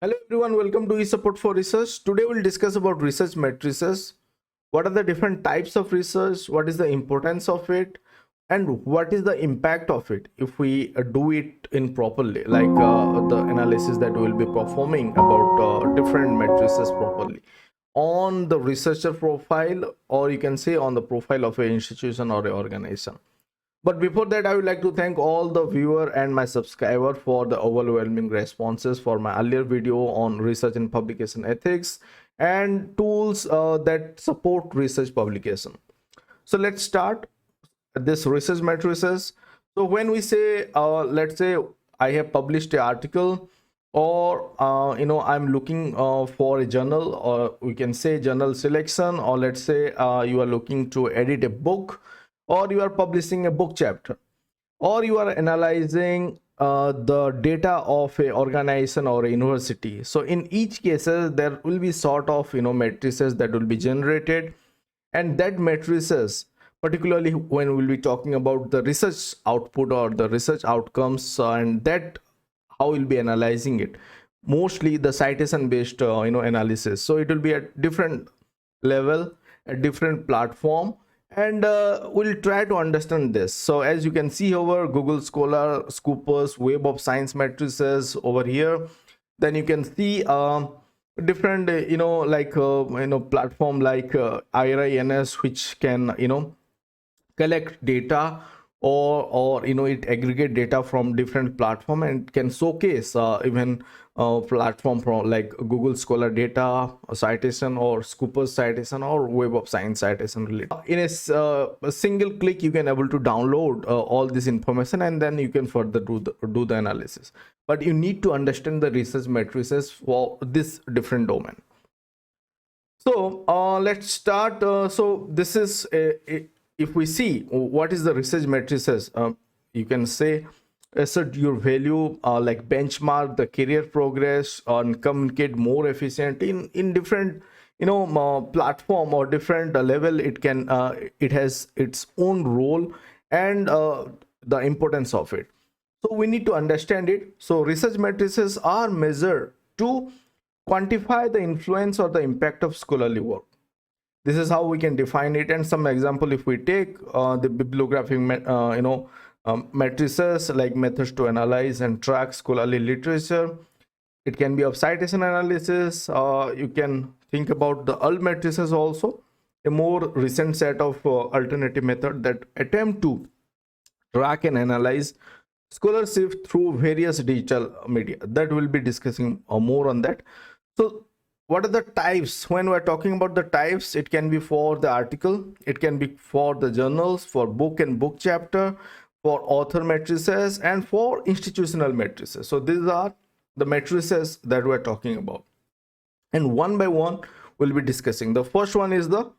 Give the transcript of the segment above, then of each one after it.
Hello everyone, welcome to eSupport for Research. Today we'll discuss about research matrices. What are the different types of research? What is the importance of it? And what is the impact of it if we do it in properly, like the analysis that we'll be performing about different matrices properly on the researcher profile, or you can say on the profile of an institution or an organization. But before that, I would like to thank all the viewer and my subscriber for the overwhelming responses for my earlier video on research and publication ethics and tools that support research publication. So let's start this research matrices. So when we say, let's say I have published an article, or I'm looking for a journal, or we can say journal selection, or let's say you are looking to edit a book, or you are publishing a book chapter, or you are analyzing the data of a organization or a university. So in each cases there will be sort of matrices that will be generated, and that matrices, particularly when we'll be talking about the research output or the research outcomes, and that how we'll be analyzing it, mostly the citation based analysis. So it will be at different level, a different platform, and we'll try to understand this. So as you can see over Google Scholar, Scoopers, Web of Science matrices over here, then you can see different platform like IRINS, which can collect data, or it aggregate data from different platform and can showcase even platform from like Google Scholar data citation, or Scoopers citation, or Web of Science citation related. In a single click you can able to download all this information, and then you can further do the analysis. But you need to understand the research matrices for this different domain. So let's start. So this is if we see what is the research matrices, you can say assert your value, like benchmark the career progress, and communicate more efficiently in different platform or different level. It can it has its own role, and the importance of it. So we need to understand it. So research matrices are measured to quantify the influence or the impact of scholarly work. This is how we can define it. And some example, if we take the bibliographic matrices, like methods to analyze and track scholarly literature, it can be of citation analysis. You can think about the UL matrices also, a more recent set of alternative method that attempt to track and analyze scholarship through various digital media. That we'll be discussing more on that. So what are the types? When we're talking about the types, it can be for the article, it can be for the journals, for book and book chapter, for author matrices, and for institutional matrices. So these are the matrices that we're talking about, and one by one we'll be discussing. The first one is the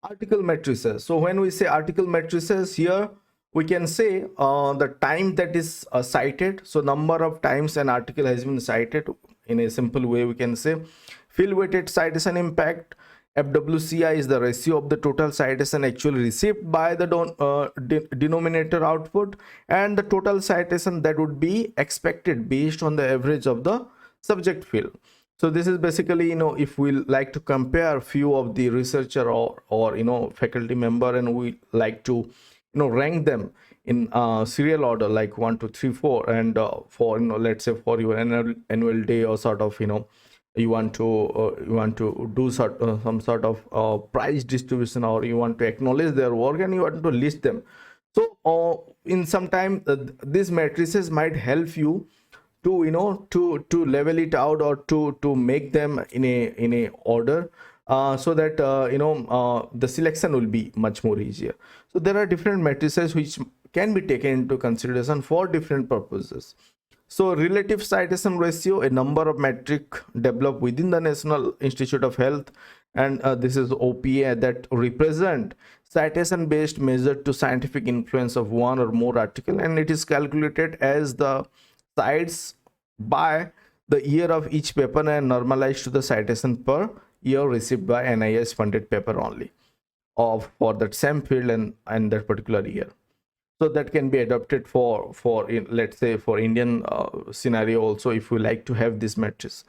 article matrices. So when we say article matrices, here we can say the time that is cited. So number of times an article has been cited. In a simple way, we can say field weighted citation impact. FWCI is the ratio of the total citation actually received by the denominator output, and the total citation that would be expected based on the average of the subject field. So this is basically, if we like to compare few of the researcher or faculty member, and we like to rank them in serial order, like 1 2 3 4, and for let's say for your annual day, or sort of you want to do some sort of prize distribution, or you want to acknowledge their work and you want to list them. So in some time these matrices might help you to to level it out, or to make them in a order, so that the selection will be much more easier. So there are different matrices which can be taken into consideration for different purposes. So relative citation ratio, a number of metric developed within the National Institute of Health, and this is OPA, that represent citation based measure to scientific influence of one or more article, and it is calculated as the cites by the year of each paper and normalized to the citation per year received by NIS funded paper only of for that same field and that particular year. So that can be adopted for let's say for Indian scenario also, if we like to have this matrix.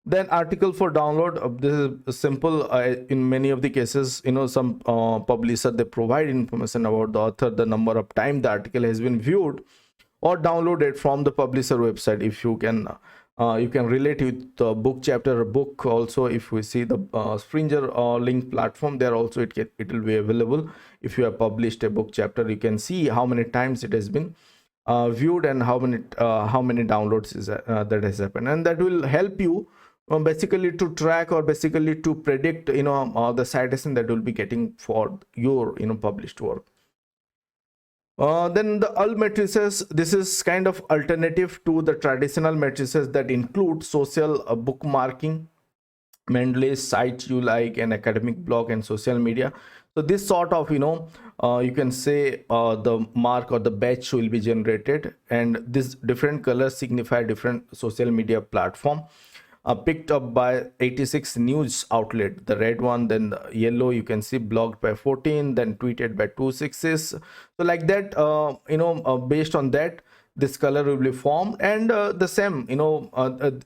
Then article for download, this is simple. In many of the cases, some publisher, they provide information about the author, the number of time the article has been viewed or downloaded from the publisher website. If you can relate with the book chapter or book also. If we see the Springer link platform, there also it will be available. If you have published a book chapter, you can see how many times it has been viewed and how many downloads is that has happened, and that will help you basically to track or basically to predict the citation that will be getting for your published work. Then the UL matrices, this is kind of alternative to the traditional matrices that include social bookmarking, Mendeley's site you like, an academic blog, and social media. So this sort of you can say the mark or the batch will be generated, and this different colors signify different social media platform picked up by 86 news outlet, the red one, then the yellow you can see blogged by 14, then tweeted by 26. So like that, based on that, this color will be formed. And the same,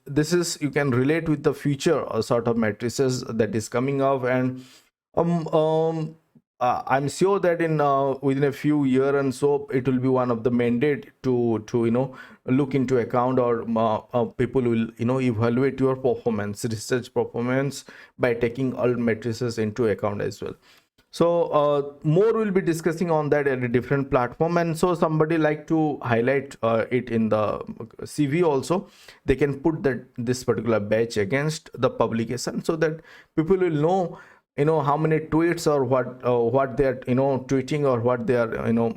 this is, you can relate with the future sort of matrices that is coming up. And I'm sure that in within a few years and so, it will be one of the mandate to look into account, or people will evaluate your performance, research performance, by taking all matrices into account as well. So more will be discussing on that at a different platform. And so somebody like to highlight it in the CV also, they can put this particular batch against the publication, so that people will know how many tweets or what they are tweeting, or what they are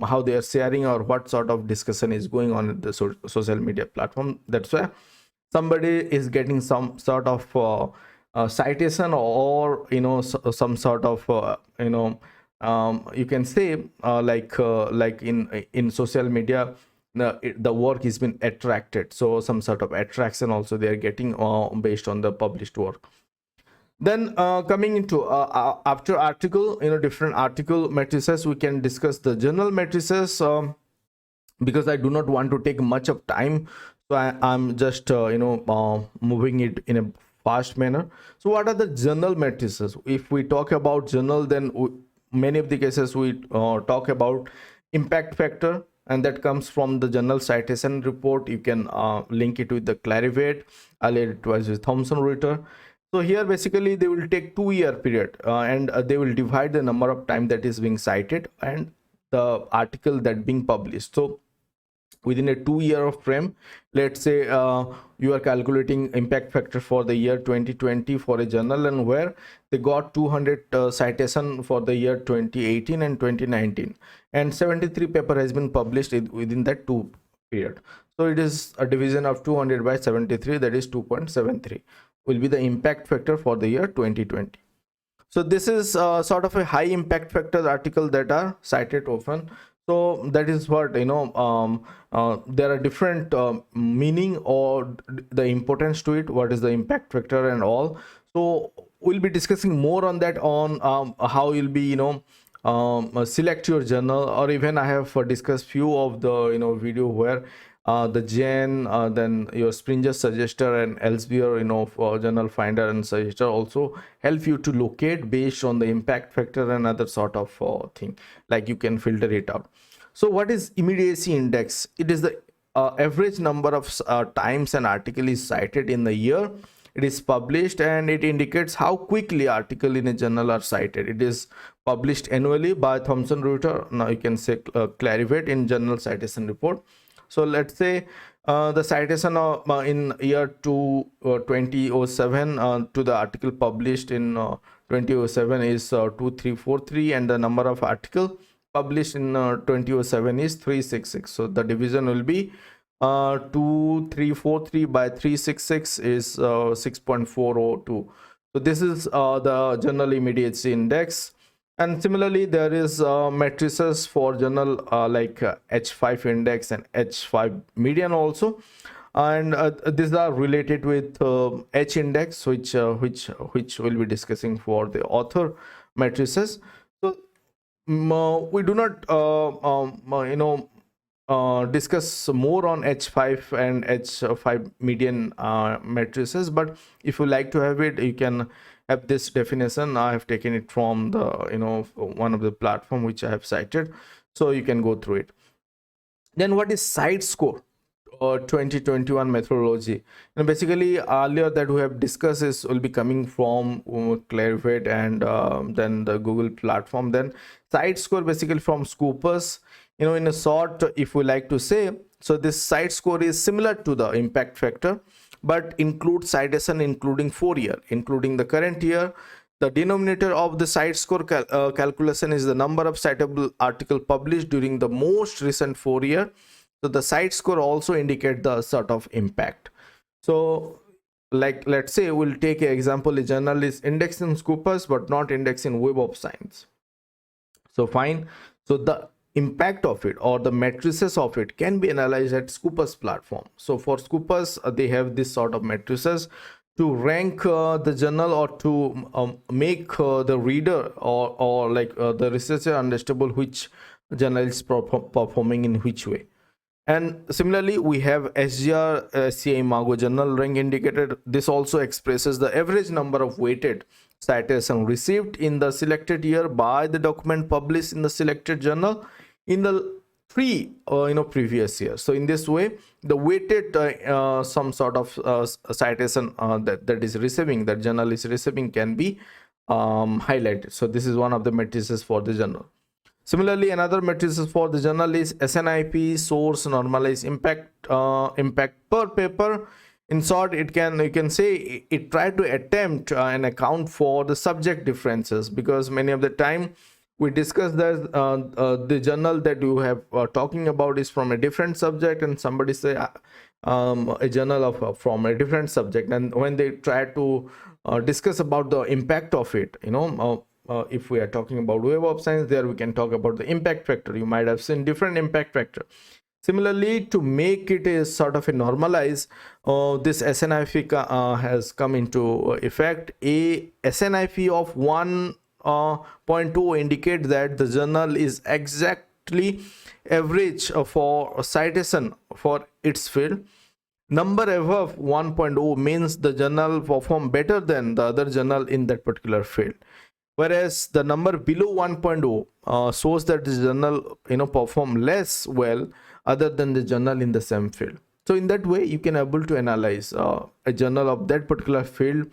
how they are sharing, or what sort of discussion is going on in the social media platform. That's why somebody is getting some sort of citation, or some sort of you can say like in social media, the work has been attracted, so some sort of attraction also they are getting based on the published work. Then coming into after article, different article matrices, we can discuss the journal matrices, because I do not want to take much of time, so I'm just moving it in a fast manner. So what are the journal matrices? If we talk about journal, then many of the cases we talk about impact factor, and that comes from the journal citation report. You can link it with the Clarivate. Earlier it was with Thomson Reuters. So here basically they will take 2-year period, and they will divide the number of time that is being cited and the article that being published. So within a 2-year of frame, let's say you are calculating impact factor for the year 2020 for a journal, and where they got 200 citation for the year 2018 and 2019, and 73 paper has been published within that 2 period. So it is a division of 200 by 73, that is 2.73 will be the impact factor for the year 2020. So this is sort of a high impact factor article that are cited often. So that is what there are different meaning or the importance to it, what is the impact factor and all. So we'll be discussing more on that, on how you'll be select your journal, or even I have discussed few of the video where the Jen, then your Springer suggester and Elsevier for journal finder and suggester also help you to locate based on the impact factor and other sort of thing, like you can filter it out. So what is immediacy index? It is the average number of times an article is cited in the year it is published, and it indicates how quickly article in a journal are cited. It is published annually by Thomson Reuters. Now you can say Clarivate in journal citation report. So let's say the citation in year 2007 to the article published in 2007 is 2343, and the number of article published in 2007 is 366. So the division will be 2343 by 366 is 6.402. So this is the journal immediacy index. And similarly, there is matrices for journal like H5 index and H5 median also, and these are related with H index, which we'll be discussing for the author matrices. So we do not discuss more on H5 and H5 median matrices, but if you like to have it, you can have this definition. I have taken it from the one of the platform which I have cited, so you can go through it. Then what is site score 2021 methodology? And basically earlier that we have discussed is will be coming from Clarivate and then the Google platform. Then site score basically from Scoopus. In a short, if we like to say, so this site score is similar to the impact factor, but includes citation including 4 year, including the current year. The denominator of the site score calculation is the number of citable article published during the most recent 4 year. So the site score also indicate the sort of impact. So like, let's say we'll take an example, a journal is indexed in Scopus but not indexed in Web of Science. So fine. So the impact of it or the matrices of it can be analyzed at Scopus platform. So for Scopus, they have this sort of matrices to rank the journal or to make the reader or like the researcher understandable which journal is performing in which way. And similarly, we have SGR CI Margo Journal Rank Indicator. This also expresses the average number of weighted citation received in the selected year by the document published in the selected journal in the three previous years. So in this way, the weighted some sort of citation that is receiving, that journal is receiving, can be highlighted. So this is one of the matrices for the journal. Similarly, another matrices for the journal is SNIP, source normalized impact, impact per paper. In short, you can say it tried to attempt and account for the subject differences, because many of the time we discuss that the journal that you have talking about is from a different subject, and somebody say a journal of from a different subject, and when they try to discuss about the impact of it, if we are talking about Web of Science, there we can talk about the impact factor. You might have seen different impact factor. Similarly, to make it a sort of a normalize, this SNIP has come into effect. A SNIP of 1.2 indicate that the journal is exactly average for citation for its field. Number above 1.0 means the journal perform better than the other journal in that particular field, whereas the number below 1.0 shows that the journal perform less well other than the journal in the same field. So in that way, you can able to analyze a journal of that particular field,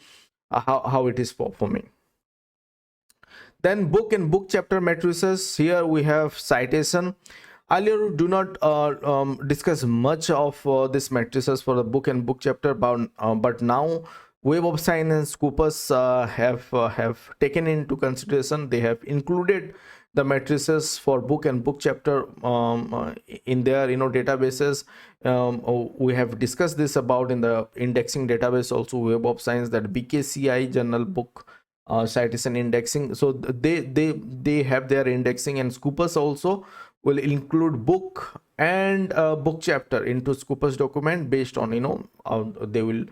how it is performing. Then book and book chapter matrices. Here we have citation. Earlier we do not discuss much of this matrices for the book and book chapter, but now Web of Science and Scopus have taken into consideration. They have included the matrices for book and book chapter in their databases. We have discussed this about in the indexing database also, Web of Science, that BKCI journal book citation indexing. So they have their indexing, and Scopus also will include book and book chapter into Scopus document based on they will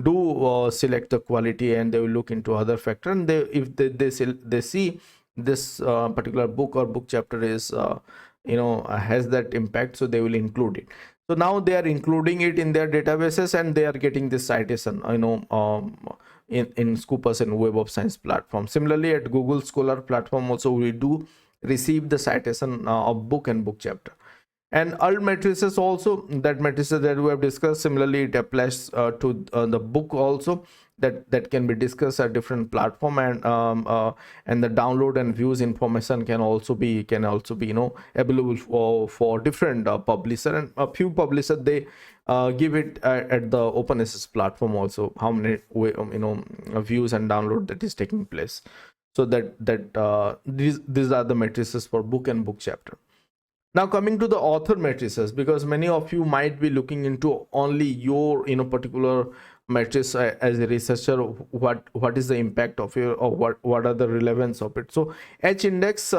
do select the quality, and they will look into other factor, and if they see this particular book or book chapter is has that impact, so they will include it. So now they are including it in their databases, and they are getting this citation in Scopus and Web of Science platform. Similarly, at Google Scholar platform also we do receive the citation of book and book chapter. And all matrices also, that matrices that we have discussed, similarly it applies to the book also, that can be discussed at different platform, and the download and views information can also be available for different publisher, and a few publishers they give it at the OpenAccess platform also, how many views and download that is taking place. So these are the matrices for book and book chapter. Now coming to the author matrices, because many of you might be looking into only your particular matrix as a researcher, what is the impact of it, or what are the relevance of it. So H index,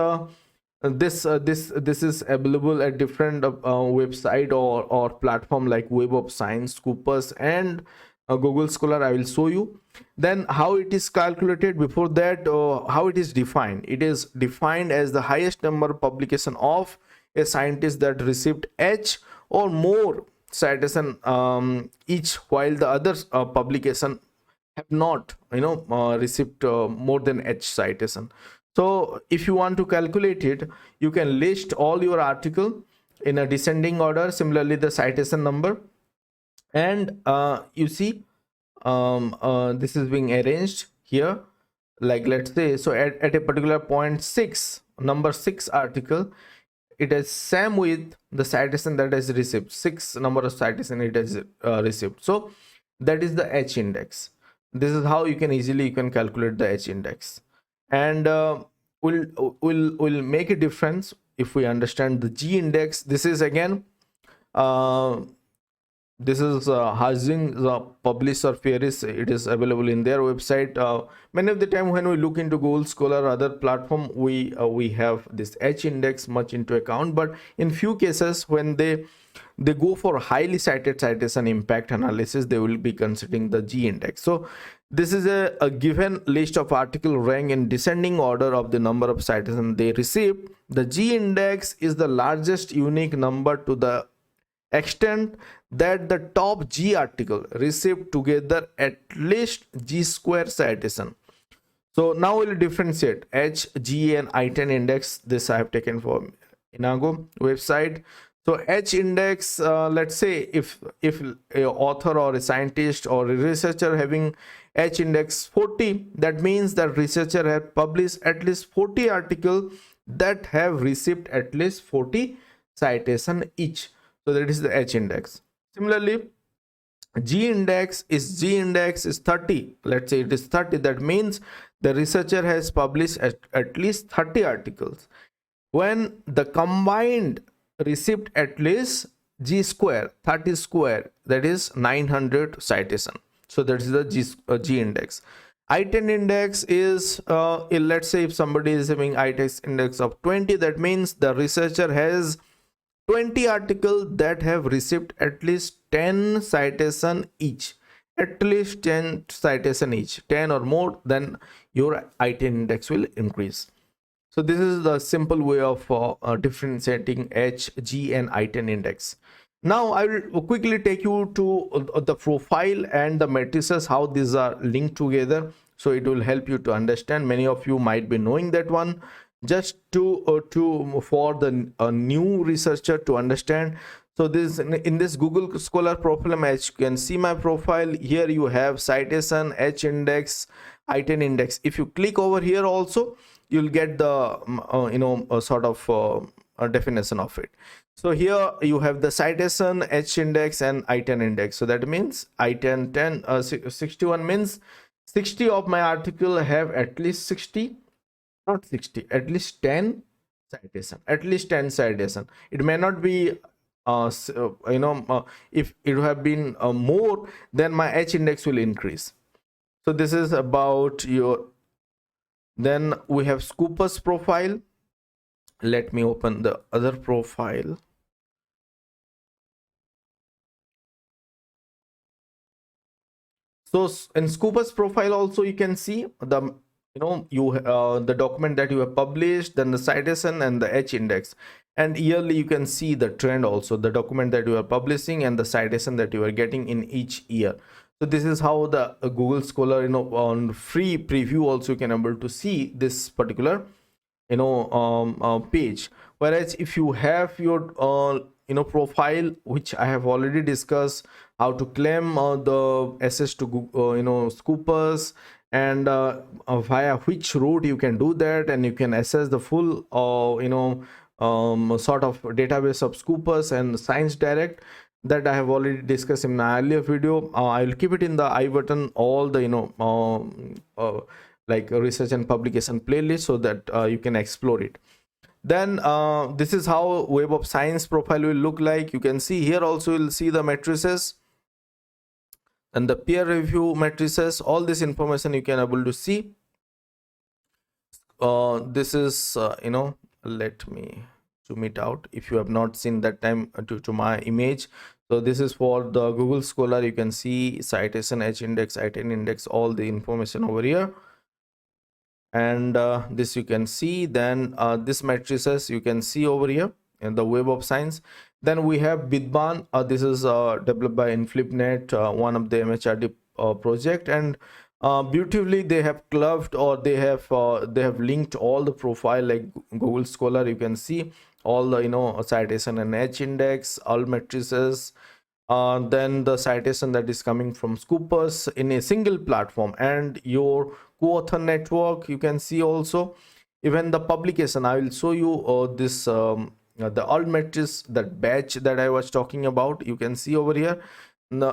this is available at different website or platform like Web of Science, Scopus, and Google Scholar. I will show you. Then how it is calculated. Before that, how it is defined. It is defined as the highest number of publication of a scientist that received H or more citation each, while the other publication have not received more than H citation. So if you want to calculate it, you can list all your article in a descending order, similarly the citation number, and you see this is being arranged here, like let's say, so at a particular point 6, number 6 article, it is same with the citation that is received, 6 number of citation it has received. So that is the H index. This is how you can easily calculate the H index, and will make a difference if we understand the G index. This is again this is housing the publisher theories. It is available in their website. Many of the time when we look into Google Scholar or other platform, we have this H index much into account, but in few cases when they go for highly cited citation impact analysis, they will be considering the G index. So this is a given list of article rank in descending order of the number of citations they received. The G index is the largest unique number to the extent that the top G article received together at least G square citation. So now we'll differentiate H, G and I10 index. This I have taken from Inago website. So H index, let's say if a author or a scientist or a researcher having H index 40, that means that researcher has published at least 40 articles that have received at least 40 citation each. So that is the H index. Similarly, G index is 30. Let's say it is 30. That means the researcher has published at least 30 articles. When the combined received at least G square, 30 square, that is 900 citation. So that is the G index. I10 index is let's say if somebody is having I10 index of 20, that means the researcher has 20 articles that have received at least 10 citation each. At least 10 citation each, 10 or more, then your I10 index will increase. So this is the simple way of differentiating H, G and I10 index. Now I will quickly take you to the profile and the matrices, how these are linked together. So it will help you to understand. Many of you might be knowing that one. Just for the new researcher to understand. So this in this Google Scholar profile, as you can see my profile here, you have citation, H index, I10 index. If you click over here also, you'll get the sort of a definition of it. So here you have the citation, H index and I10 index. So that means I10 61 means 60 of my article have at least 60, not 60, at least 10 citation, at least 10 citation. It may not be if it have been more, then my H index will increase. So this is about your. Then we have Scopus profile. Let me open the other profile. So in Scopus profile also you can see the the document that you have published, then the citation and the H index, and yearly you can see the trend also, the document that you are publishing and the citation that you are getting in each year. So this is how the Google Scholar on free preview also you can able to see this particular page. Whereas if you have your profile, which I have already discussed, how to claim the access to Scopus, and via which route you can do that, and you can access the full sort of database of Scopus and Science Direct, that I have already discussed in my earlier video. I will keep it in the I button, all the like research and publication playlist, so that you can explore it. Then this is how Web of Science profile will look like. You can see here also you'll see the matrices and the peer review matrices. All this information you can able to see. This is let me zoom it out if you have not seen that time to my image. So this is for the Google Scholar. You can see citation, H index, I10 index, all the information over here. And this you can see. Then this matrices you can see over here in the Web of Science. Then we have Bidban. This is developed by InflipNet, one of the MHRD project, and beautifully they have clubbed, or they have linked all the profile like Google Scholar. You can see all the citation and H index, all matrices, then the citation that is coming from Scoopers in a single platform, and your co-author network. You can see also even the publication. I will show you this the all matrix, that batch that I was talking about. You can see over here,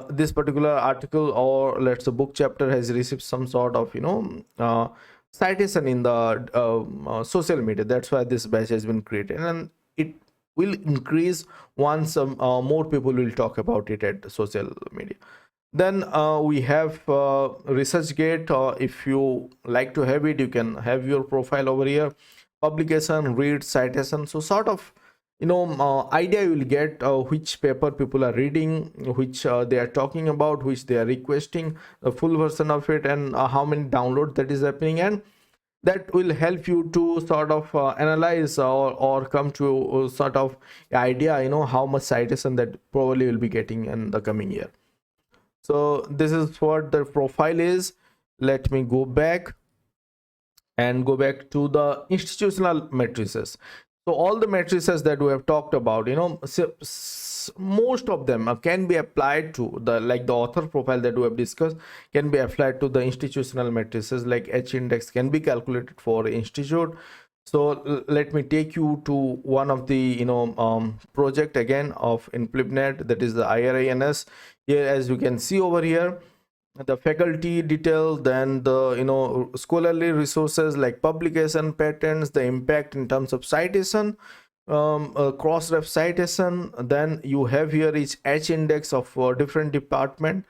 this particular article, or let's say book chapter, has received some sort of citation in the social media. That's why this batch has been created, and it will increase once more people will talk about it at social media. Then we have ResearchGate. If you like to have it, you can have your profile over here. Publication, read, citation. So sort of idea you will get which paper people are reading, which they are talking about, which they are requesting, the full version of it, and how many downloads that is happening. And that will help you to sort of analyze, or come to sort of idea how much citation that probably will be getting in the coming year. So this is what the profile is. Let me go back to the institutional matrices. So all the matrices that we have talked about, most of them can be applied to the, like the author profile that we have discussed, can be applied to the institutional matrices. Like H index can be calculated for institute. So let me take you to one of the project again of InflipNet, that is the IRINS. Here, as you can see over here, the faculty detail, then the scholarly resources like publication, patents, the impact in terms of citation, cross-ref citation. Then you have here each H index of different department.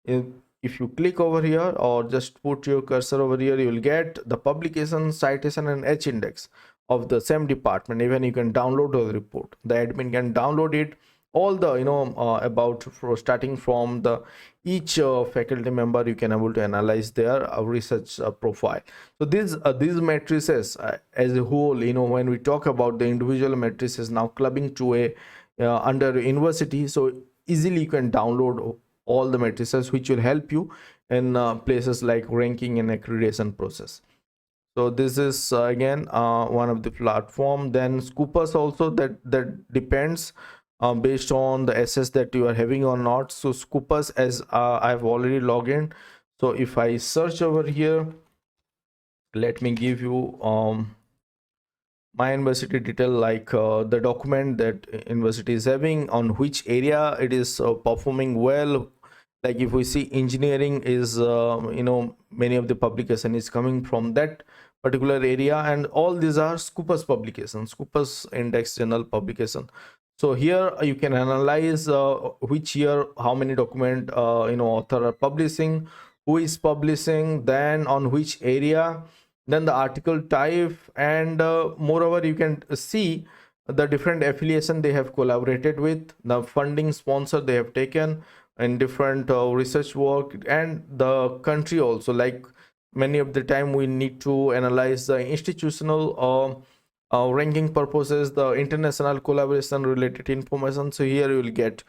If you click over here, or just put your cursor over here, you will get the publication, citation, and H index of the same department. Even you can download the report, the admin can download it, all the about starting from the each faculty member, you can able to analyze their research profile. So these matrices as a whole, when we talk about the individual matrices now clubbing to a under university, so easily you can download all the matrices, which will help you in places like ranking and accreditation process. So this is again one of the platform. Then Scoopers also, that depends based on the SS that you are having or not. So Scoopers, as I've already logged in, so if I search over here, let me give you my university detail, like the document that university is having, on which area it is performing well. Like if we see engineering is many of the publication is coming from that particular area, and all these are Scoopers publications, Scoopers index journal publication. So here you can analyze which year, how many document author are publishing, who is publishing, then on which area, then the article type, and moreover you can see the different affiliation they have collaborated with, the funding sponsor they have taken in different research work, and the country also. Like many of the time we need to analyze the institutional ranking purposes, the international collaboration related information. So here you will get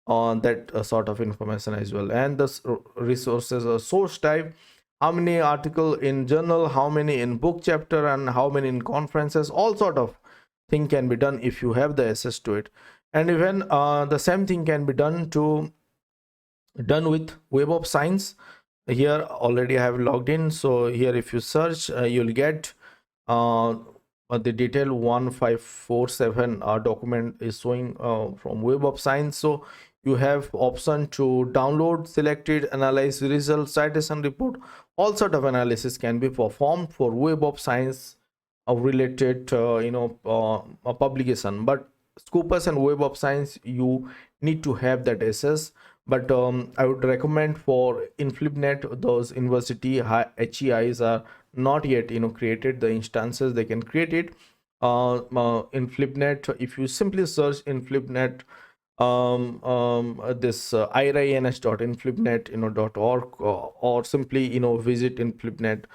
that sort of information as well. And the resources or source type, how many article in journal, how many in book chapter, and how many in conferences, all sort of thing can be done if you have the access to it. And even the same thing can be done with Web of Science. Here already I have logged in, so here if you search, you'll get the detail 1547 document is showing from Web of Science. So you have option to download, select it, analyze result, citation report. All sort of analysis can be performed for Web of Science related publication. But Scoopers and Web of Science, you need to have that access. But I would recommend for InflipNet, those university HEIs are not yet created the instances, they can create it. InflipNet, if you simply search InflipNet, this irins.inflipnet.org, or simply visit InflipNet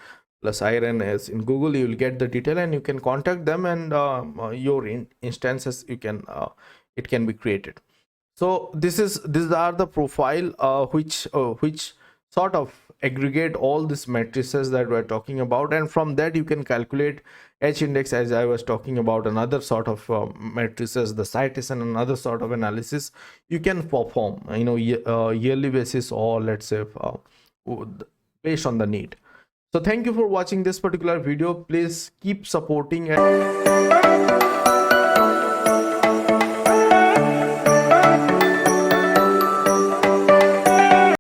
plus iron as in Google, you will get the detail, and you can contact them, and your instances you can it can be created. So these are the profile which sort of aggregate all these matrices that we're talking about, and from that you can calculate H index, as I was talking about, another sort of matrices, the citation, another sort of analysis you can perform, yearly basis, or let's say based on the need. So thank you for watching this particular video. Please keep supporting and